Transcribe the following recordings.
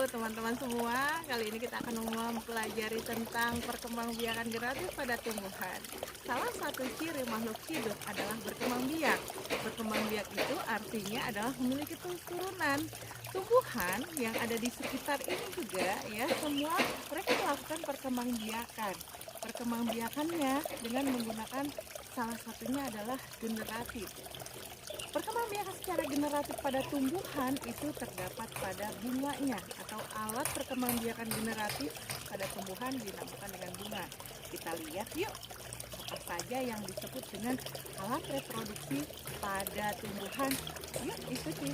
teman-teman semua. Kali ini kita akan mempelajari tentang perkembangbiakan generatif pada tumbuhan. Salah satu ciri makhluk hidup adalah berkembang biak. Berkembang biak itu artinya adalah memiliki turunan. Tumbuhan yang ada di sekitar ini juga ya, semua mereka melakukan perkembangbiakan. Perkembangbiakannya dengan menggunakan salah satunya adalah generatif. Perkembangbiakan secara generatif pada tumbuhan itu terdapat pada bunganya atau alat perkembangbiakan generatif pada tumbuhan dinamakan dengan bunga. Kita lihat yuk, apa saja yang disebut dengan alat reproduksi pada tumbuhan. Yuk ikuti.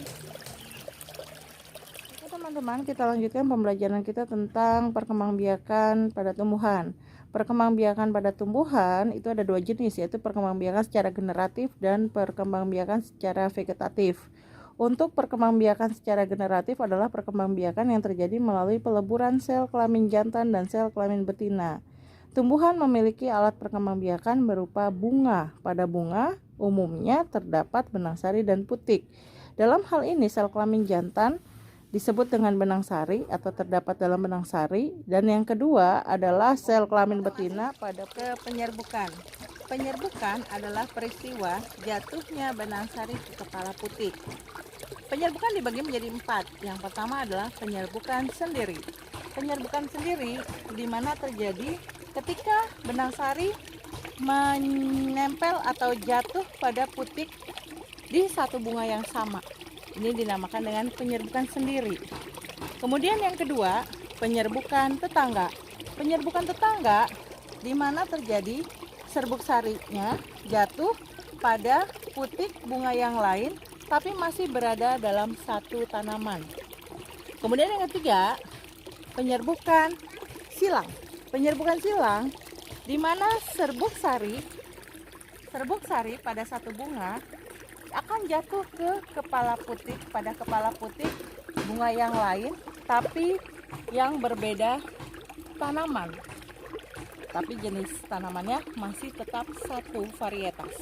Oke teman-teman, kita lanjutkan pembelajaran kita tentang perkembangbiakan pada tumbuhan. Perkembangbiakan pada tumbuhan itu ada dua jenis, yaitu perkembangbiakan secara generatif dan perkembangbiakan secara vegetatif. Untuk perkembangbiakan secara generatif adalah perkembangbiakan yang terjadi melalui peleburan sel kelamin jantan dan sel kelamin betina. Tumbuhan memiliki alat perkembangbiakan berupa bunga. Pada bunga umumnya terdapat benang sari dan putik. Dalam hal ini sel kelamin jantan disebut dengan benang sari atau terdapat dalam benang sari, dan yang kedua adalah sel kelamin betina pada penyerbukan. Penyerbukan adalah peristiwa jatuhnya benang sari ke kepala putik. Penyerbukan dibagi menjadi 4. Yang pertama adalah penyerbukan sendiri. Penyerbukan sendiri di mana terjadi ketika benang sari menempel atau jatuh pada putik di satu bunga yang sama. Ini dinamakan dengan penyerbukan sendiri. Kemudian yang kedua, penyerbukan tetangga. Penyerbukan tetangga di mana terjadi serbuk sarinya jatuh pada putik bunga yang lain tapi masih berada dalam satu tanaman. Kemudian yang ketiga, penyerbukan silang. Penyerbukan silang di mana serbuk sari pada satu bunga akan jatuh ke kepala putik, pada kepala putik bunga yang lain tapi yang berbeda tanaman, tapi jenis tanamannya masih tetap satu varietas.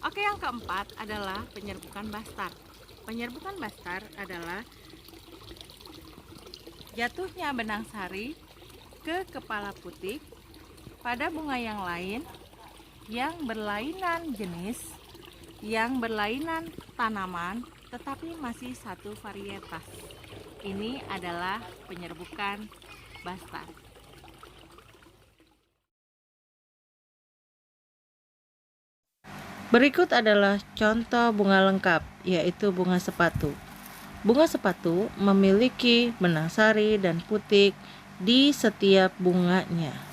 Oke, yang keempat adalah penyerbukan bastar. Penyerbukan bastar adalah jatuhnya benang sari ke kepala putik pada bunga yang lain yang berlainan jenis, yang berlainan tanaman, tetapi masih satu varietas. Ini adalah penyerbukan bastar. Berikut adalah contoh bunga lengkap, yaitu bunga sepatu. Bunga sepatu memiliki benang sari dan putik di setiap bunganya.